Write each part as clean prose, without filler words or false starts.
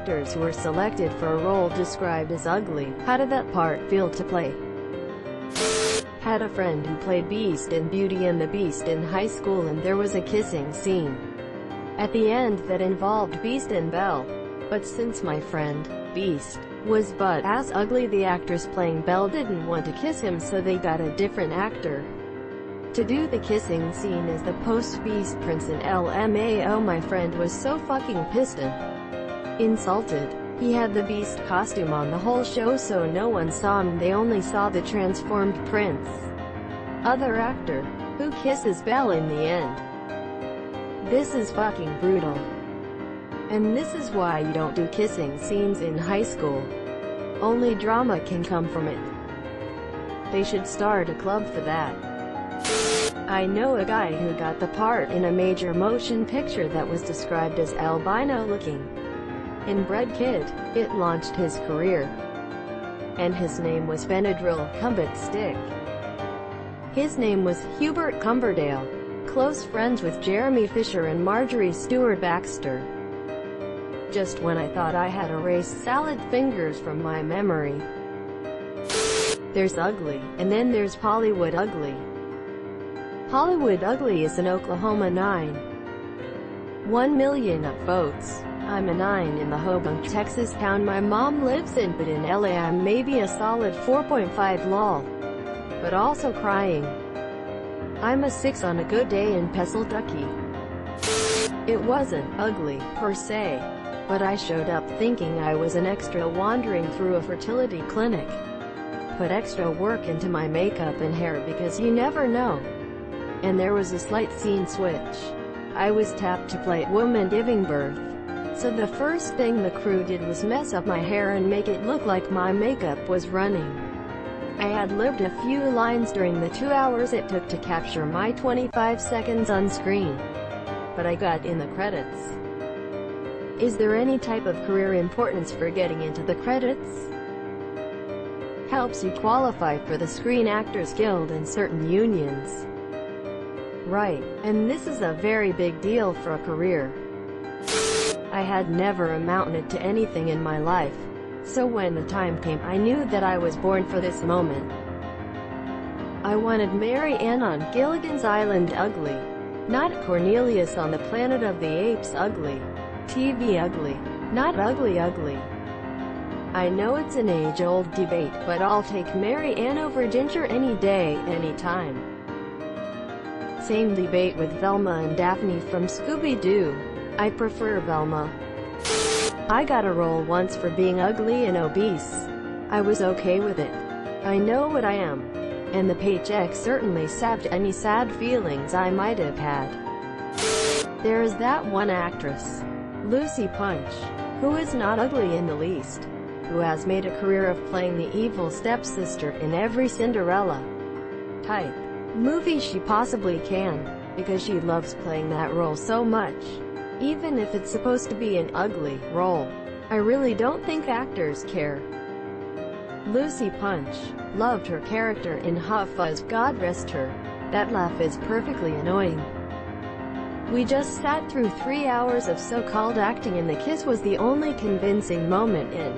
actors who were selected for a role described as ugly. How did that part feel to play? Had a friend who played Beast in Beauty and the Beast in high school, and there was a kissing scene at the end that involved Beast and Belle. But since my friend, Beast, was but as ugly, the actress playing Belle didn't want to kiss him, so they got a different actor to do the kissing scene as the post-Beast prince in LMAO. My friend was so fucking pissed and insulted. He had the Beast costume on the whole show, so no one saw him, they only saw the transformed prince. Other actor, who kisses Belle in the end. This is fucking brutal. And this is why you don't do kissing scenes in high school. Only drama can come from it. They should start a club for that. I know a guy who got the part in a major motion picture that was described as albino-looking. Inbred kid. It launched his career. And his name was Benadryl Cumbit Stick. His name was Hubert Cumberdale. Close friends with Jeremy Fisher and Marjorie Stewart Baxter. Just when I thought I had erased salad fingers from my memory. There's ugly, and then there's Hollywood ugly. Hollywood ugly is an Oklahoma 9. 1 million votes. I'm a 9 in the Hoboken, Texas town my mom lives in, but in LA I'm maybe a solid 4.5 lol. But also crying. I'm a 6 on a good day in Pennsylvania. It wasn't ugly, per se. But I showed up thinking I was an extra wandering through a fertility clinic. Put extra work into my makeup and hair because you never know. And there was a slight scene switch. I was tapped to play a woman giving birth. So the first thing the crew did was mess up my hair and make it look like my makeup was running. I had lived a few lines during the 2 hours it took to capture my 25 seconds on screen. But I got in the credits. Is there any type of career importance for getting into the credits? Helps you qualify for the Screen Actors Guild and certain unions. Right, and this is a very big deal for a career. I had never amounted to anything in my life. So when the time came, I knew that I was born for this moment. I wanted Mary Ann on Gilligan's Island ugly. Not Cornelius on the Planet of the Apes ugly. TV ugly. Not ugly ugly. I know it's an age-old debate, but I'll take Mary Ann over Ginger any day, any time. Same debate with Velma and Daphne from Scooby-Doo. I prefer Velma. I got a role once for being ugly and obese. I was okay with it. I know what I am. And the paycheck certainly salved any sad feelings I might have had. There is that one actress, Lucy Punch, who is not ugly in the least, who has made a career of playing the evil stepsister in every Cinderella type movie she possibly can, because she loves playing that role so much. Even if it's supposed to be an ugly role, I really don't think actors care. Lucy Punch loved her character in Hot Fuzz, God rest her. That laugh is perfectly annoying. We just sat through 3 hours of so-called acting and the kiss was the only convincing moment in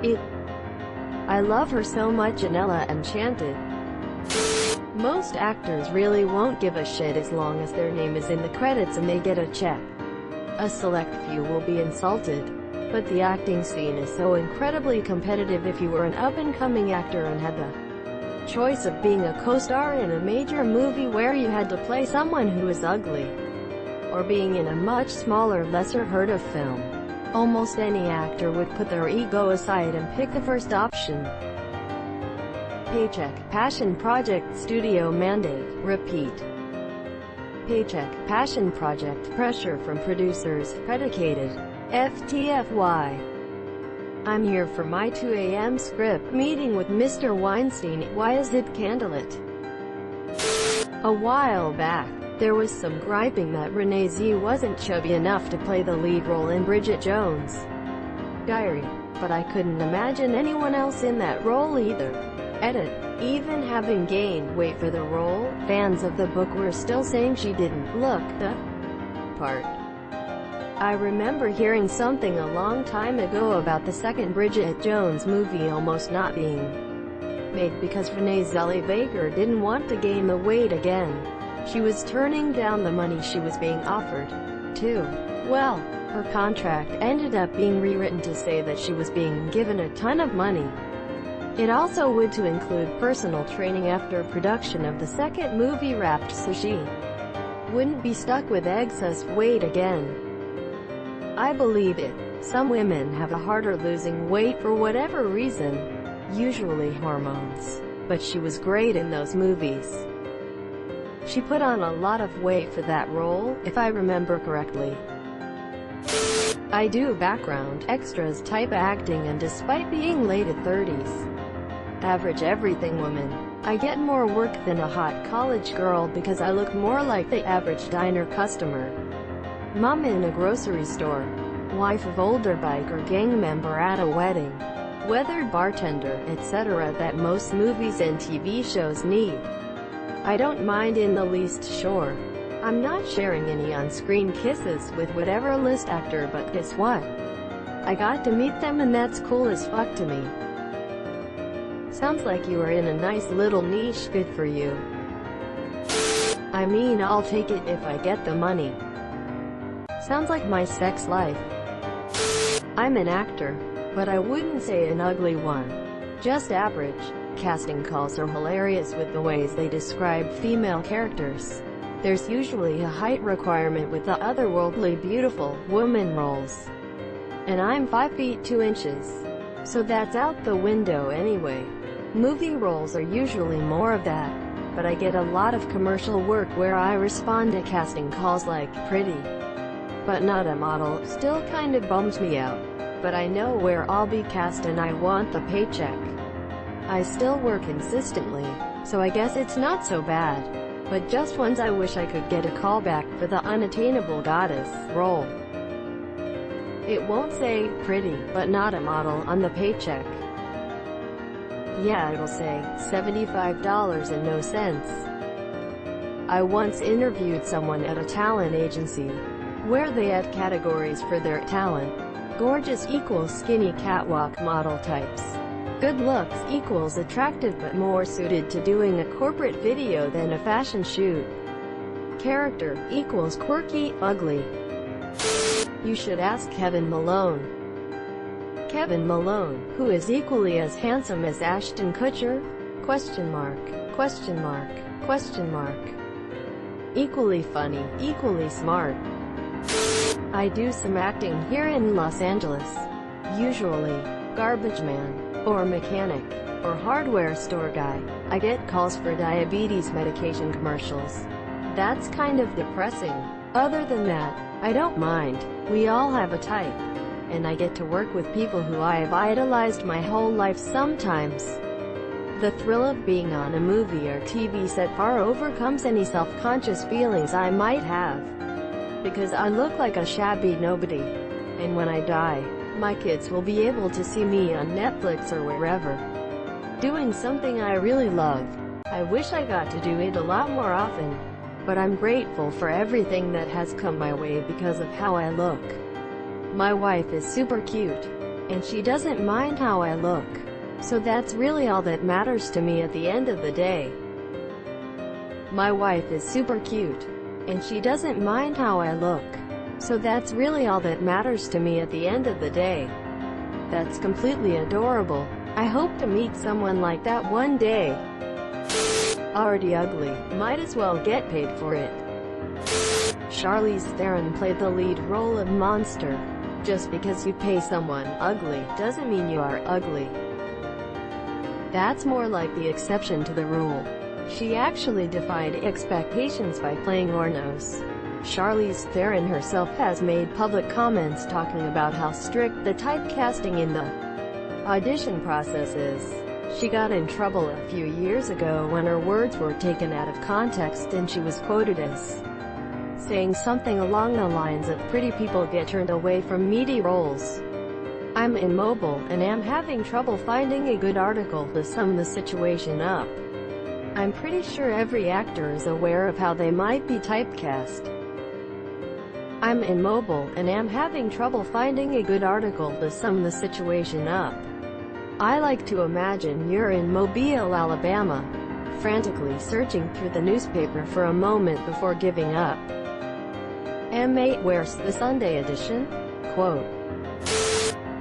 it. I love her so much in Ella Enchanted. Most actors really won't give a shit as long as their name is in the credits and they get a check. A select few will be insulted. But the acting scene is so incredibly competitive. If you were an up-and-coming actor and had the choice of being a co-star in a major movie where you had to play someone who is ugly, or being in a much smaller, lesser-heard-of film, almost any actor would put their ego aside and pick the first option. Paycheck, passion project, studio mandate, repeat. Paycheck, passion project, pressure from producers, predicated. FTFY. I'm here for my 2 a.m. script meeting with Mr. Weinstein. Why is it candlelit? A while back, there was some griping that Renee Z wasn't chubby enough to play the lead role in Bridget Jones' Diary, but I couldn't imagine anyone else in that role either. Edit. Even having gained weight for the role, fans of the book were still saying she didn't look the part. I remember hearing something a long time ago about the second Bridget Jones movie almost not being made because Renee Zellweger didn't want to gain the weight again. She was turning down the money she was being offered, too. Well, her contract ended up being rewritten to say that she was being given a ton of money. It also would to include personal training after production of the second movie wrapped so she wouldn't be stuck with excess weight again. I believe it. Some women have a harder losing weight for whatever reason, usually hormones. But she was great in those movies. She put on a lot of weight for that role, if I remember correctly. I do background extras type acting, and despite being late 30s, average everything woman, I get more work than a hot college girl because I look more like the average diner customer, mom in a grocery store, wife of older biker gang member at a wedding, weathered bartender, etc. that most movies and TV shows need. I don't mind in the least, sure. I'm not sharing any on-screen kisses with whatever list actor, but guess what? I got to meet them and that's cool as fuck to me. Sounds like you are in a nice little niche, good for you. I mean, I'll take it if I get the money. Sounds like my sex life. I'm an actor, but I wouldn't say an ugly one. Just average. Casting calls are hilarious with the ways they describe female characters. There's usually a height requirement with the otherworldly beautiful woman roles. And I'm 5 feet 2 inches. So that's out the window anyway. Movie roles are usually more of that. But I get a lot of commercial work where I respond to casting calls like, pretty, but not a model. Still kind of bums me out. But I know where I'll be cast and I want the paycheck. I still work consistently, so I guess it's not so bad. But just once I wish I could get a call back for the unattainable goddess role. It won't say, pretty, but not a model on the paycheck. Yeah, it'll say, $75 and no cents. I once interviewed someone at a talent agency, where they had categories for their talent. Gorgeous equals skinny catwalk model types. Good looks equals attractive but more suited to doing a corporate video than a fashion shoot. Character equals quirky, ugly. You should ask Kevin Malone. Kevin Malone, who is equally as handsome as Ashton Kutcher? Question mark, question mark, question mark. Equally funny, equally smart. I do some acting here in Los Angeles. Usually, garbage man, or mechanic, or hardware store guy. I get calls for diabetes medication commercials. That's kind of depressing. Other than that, I don't mind. We all have a type. And I get to work with people who I have idolized my whole life sometimes. The thrill of being on a movie or TV set far overcomes any self-conscious feelings I might have. Because I look like a shabby nobody. And when I die, my kids will be able to see me on Netflix or wherever, doing something I really love. I wish I got to do it a lot more often. But I'm grateful for everything that has come my way because of how I look. My wife is super cute, and she doesn't mind how I look. So that's really all that matters to me at the end of the day. My wife is super cute, and she doesn't mind how I look. So that's really all that matters to me at the end of the day. That's completely adorable. I hope to meet someone like that one day. Already ugly, might as well get paid for it. Charlize Theron played the lead role of Monster. Just because you pay someone ugly doesn't mean you are ugly. That's more like the exception to the rule. She actually defied expectations by playing Ornos. Charlize Theron herself has made public comments talking about how strict the typecasting in the audition process is. She got in trouble a few years ago when her words were taken out of context and she was quoted as saying something along the lines of pretty people get turned away from meaty roles. I'm immobile and am having trouble finding a good article to sum the situation up. I'm pretty sure every actor is aware of how they might be typecast. I'm in Mobile, and am having trouble finding a good article to sum the situation up. I like to imagine you're in Mobile, Alabama, frantically searching through the newspaper for a moment before giving up. M8, where's the Sunday edition? Quote.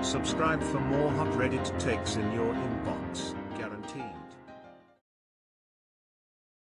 Subscribe for more hot Reddit takes in your inbox.